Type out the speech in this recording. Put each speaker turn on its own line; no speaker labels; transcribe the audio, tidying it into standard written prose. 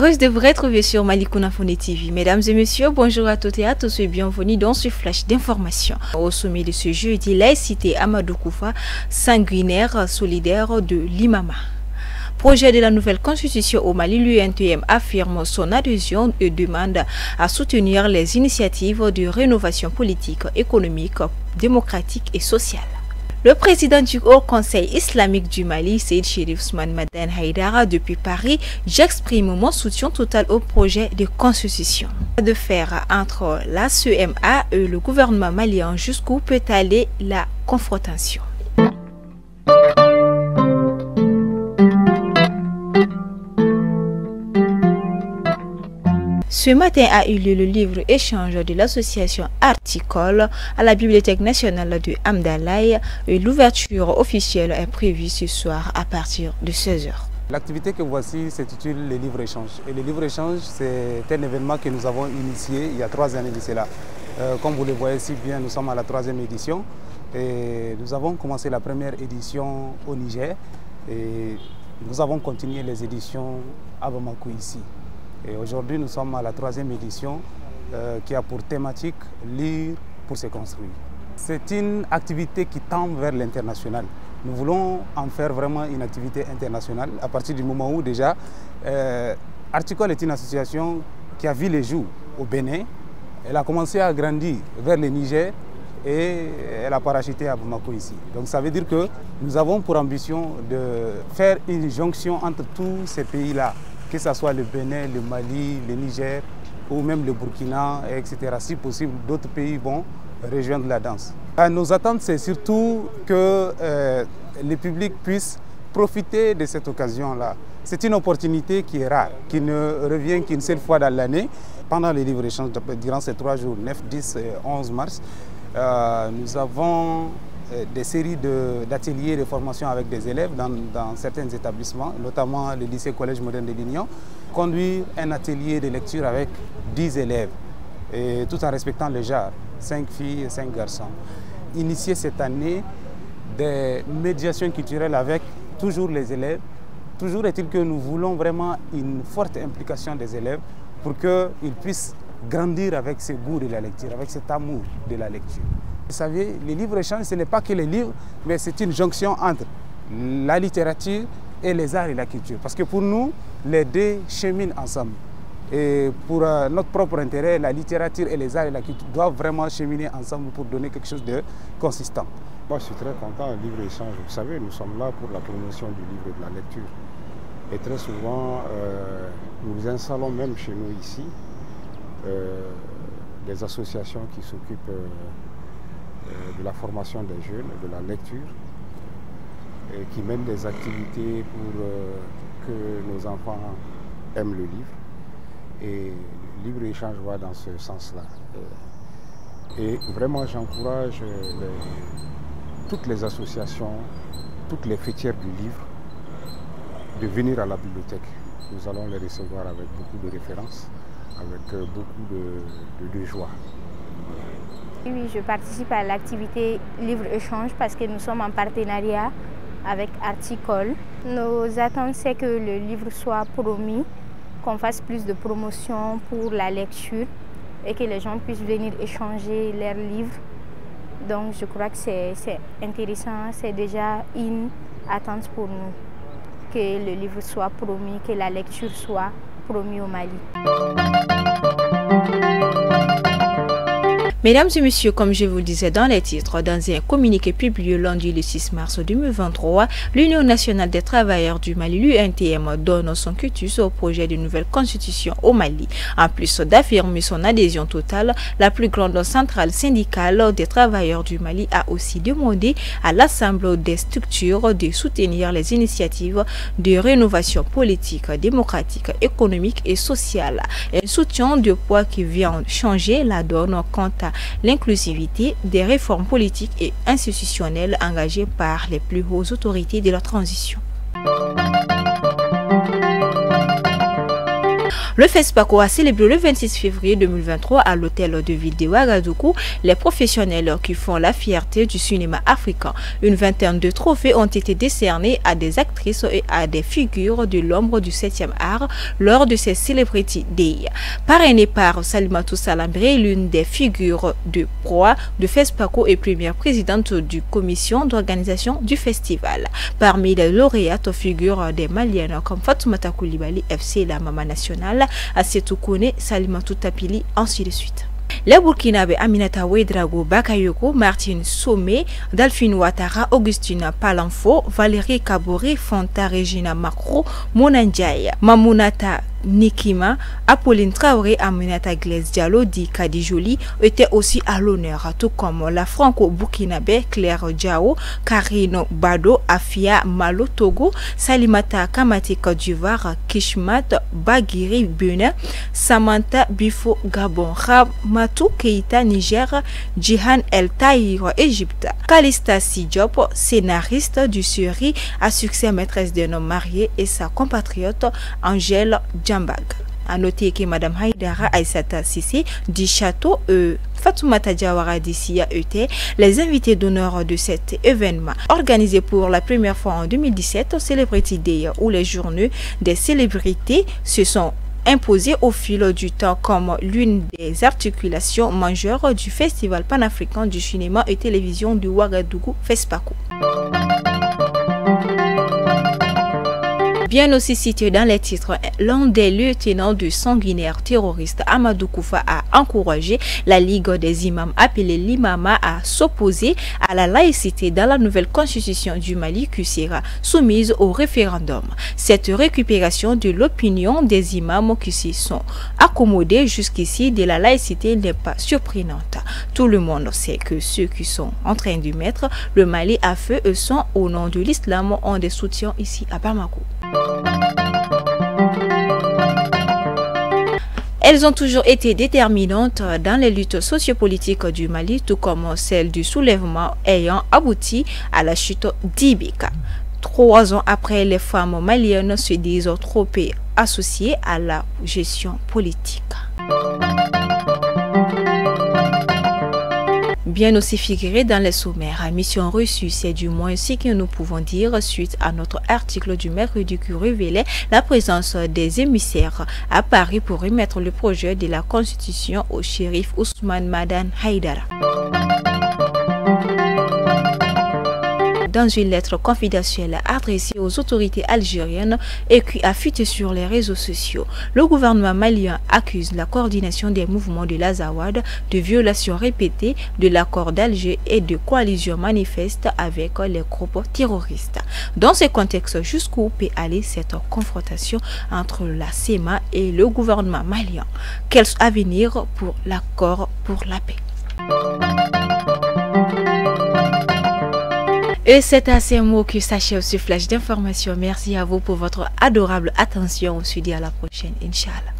Heureuse de vous retrouver sur Malikounda Fondé TV. Mesdames et messieurs, bonjour à toutes et à tous et bienvenue dans ce flash d'information. Au sommet de ce jeudi, la cité Amadou Koufa, sanguinaire solidaire de l'Imama. Projet de la nouvelle constitution au Mali, l'UNTM affirme son adhésion et demande à soutenir les initiatives de rénovation politique, économique, démocratique et sociale. Le président du Haut Conseil islamique du Mali, Seyd Cherif Ousmane Madane Haïdara, depuis Paris, j'exprime mon soutien total au projet de constitution. De faire entre la CEMA et le gouvernement malien jusqu'où peut aller la confrontation. Ce matin a eu lieu le livre-échange de l'association Articole à la Bibliothèque nationale de Hamdalaye et l'ouverture officielle est prévue ce soir à partir de 16 h.
L'activité que voici s'intitule les livres-échanges. Et les livres-échanges, c'est un événement que nous avons initié il y a 3 années de cela. Comme vous le voyez si bien, nous sommes à la 3e édition. Et nous avons commencé la première édition au Niger et nous avons continué les éditions à Bamako ici. Et aujourd'hui, nous sommes à la 3e édition qui a pour thématique « Lire pour se construire ». C'est une activité qui tend vers l'international. Nous voulons en faire vraiment une activité internationale à partir du moment où déjà Articole est une association qui a vu les jours au Bénin. Elle a commencé à grandir vers le Niger et elle a parachuté à Bamako ici. Donc ça veut dire que nous avons pour ambition de faire une jonction entre tous ces pays-là, que ce soit le Bénin, le Mali, le Niger ou même le Burkina, etc. Si possible, d'autres pays vont rejoindre la danse. Nos attentes, c'est surtout que le public puisse profiter de cette occasion-là. C'est une opportunité qui est rare, qui ne revient qu'une seule fois dans l'année. Pendant les livres-échanges, durant ces 3 jours, 9, 10 et 11 mars, nous avons des séries d'ateliers de formation avec des élèves dans certains établissements, notamment le lycée Collège Moderne de l'Union. Conduire un atelier de lecture avec 10 élèves, et tout en respectant le genre, 5 filles et 5 garçons. Initier cette année des médiations culturelles avec toujours les élèves. Toujours est-il que nous voulons vraiment une forte implication des élèves pour qu'ils puissent grandir avec ce goût de la lecture, avec cet amour de la lecture. Vous savez, les livres-échanges, ce n'est pas que les livres, mais c'est une jonction entre la littérature et les arts et la culture. Parce que pour nous, les deux cheminent ensemble. Et pour notre propre intérêt, la littérature et les arts et la culture doivent vraiment cheminer ensemble pour donner quelque chose de consistant.
Moi, je suis très content, le livre-échange. Vous savez, nous sommes là pour la promotion du livre et de la lecture. Et très souvent, nous installons même chez nous ici des associations qui s'occupent de la formation des jeunes, de la lecture, et qui mènent des activités pour que nos enfants aiment le livre. Et le libre-échange va dans ce sens-là. Et vraiment, j'encourage toutes les associations, toutes les fêtières du livre, de venir à la bibliothèque. Nous allons les recevoir avec beaucoup de références, avec beaucoup de joie.
Oui, je participe à l'activité Livre-Échange parce que nous sommes en partenariat avec Articole. Nos attentes, c'est que le livre soit promis, qu'on fasse plus de promotion pour la lecture et que les gens puissent venir échanger leurs livres. Donc je crois que c'est intéressant, c'est déjà une attente pour nous, que le livre soit promis, que la lecture soit promise au Mali.
Mesdames et messieurs, comme je vous le disais dans les titres, dans un communiqué publié lundi le 6 mars 2023, l'Union nationale des travailleurs du Mali, l'UNTM, donne son quitus au projet de nouvelle constitution au Mali. En plus d'affirmer son adhésion totale, la plus grande centrale syndicale des travailleurs du Mali a aussi demandé à l'Assemblée des structures de soutenir les initiatives de rénovation politique, démocratique, économique et sociale. Un soutien de poids qui vient changer la donne quant à l'inclusivité des réformes politiques et institutionnelles engagées par les plus hautes autorités de la transition. Le FESPACO a célébré le 26 février 2023 à l'hôtel de ville de Ouagadougou les professionnels qui font la fierté du cinéma africain. Une vingtaine de trophées ont été décernés à des actrices et à des figures de l'ombre du 7e art lors de ces Celebrity Day. Parrainée par Salimatou Salambré, l'une des figures de proie de FESPACO et première présidente du commission d'organisation du festival. Parmi les lauréates figurent des Maliennes comme Fatoumata Coulibaly, FC la Mama Nationale, Assetou Kone, Salimatou Tapili, ainsi de suite. Les Burkinabés Aminata Ouedraogo Bakayoko, Martine Somé, Delphine Ouattara, Augustine Palanfo, Valérie Kabore, Fanta Regina Macro, Monandjaye, Mamounata Nikima, Apolline Traoré, Aminata Glaise Diallo, Di Kadijoli étaient aussi à l'honneur, tout comme la franco-burkinabé Claire Diao, Karine Bado, Afia Malo Togo, Salimata Kamati Côte d'Ivoire, Kishmat Bagiri Benin, Samantha Bifo Gabon, Ramatou Keita Niger, Jihan El Tahir Égypte, Kalista Sidiop, scénariste du série à succès Maîtresse d'un homme marié et sa compatriote Angèle Djambag. A noter que Madame Haïdara Aïssata Sissé du château Fatoumata Diawara d'ici étaient les invités d'honneur de cet événement. Organisé pour la première fois en 2017 au Celebrity Day où les journées des célébrités se sont imposées au fil du temps comme l'une des articulations majeures du Festival panafricain du cinéma et télévision du Ouagadougou FESPACO. Bien aussi cité dans les titres, l'un des lieutenants du sanguinaire terroriste Amadou Koufa a encouragé la Ligue des imams appelée l'imama à s'opposer à la laïcité dans la nouvelle constitution du Mali qui sera soumise au référendum. Cette récupération de l'opinion des imams qui s'y sont accommodés jusqu'ici de la laïcité n'est pas surprenante. Tout le monde sait que ceux qui sont en train de mettre le Mali à feu et sont au nom de l'islam ont des soutiens ici à Bamako. Elles ont toujours été déterminantes dans les luttes sociopolitiques du Mali, tout comme celle du soulèvement ayant abouti à la chute d'Ibeka. 3 ans après, les femmes maliennes se disent trop peu associées à la gestion politique. Bien aussi figuré dans les sommaires. Mission reçue, c'est du moins ce que nous pouvons dire suite à notre article du mercredi qui révélait la présence des émissaires à Paris pour remettre le projet de la Constitution au shérif Ousmane Madane Haïdara. Dans une lettre confidentielle adressée aux autorités algériennes et qui a fuité sur les réseaux sociaux, le gouvernement malien accuse la coordination des mouvements de l'Azawad de violations répétées de l'accord d'Alger et de coalition manifeste avec les groupes terroristes. Dans ce contexte, jusqu'où peut aller cette confrontation entre la CEMA et le gouvernement malien? Quel avenir pour l'accord pour la paix? Et c'est à ces mots que s'achève ce flash d'information. Merci à vous pour votre adorable attention. On se dit à la prochaine, Inch'Allah.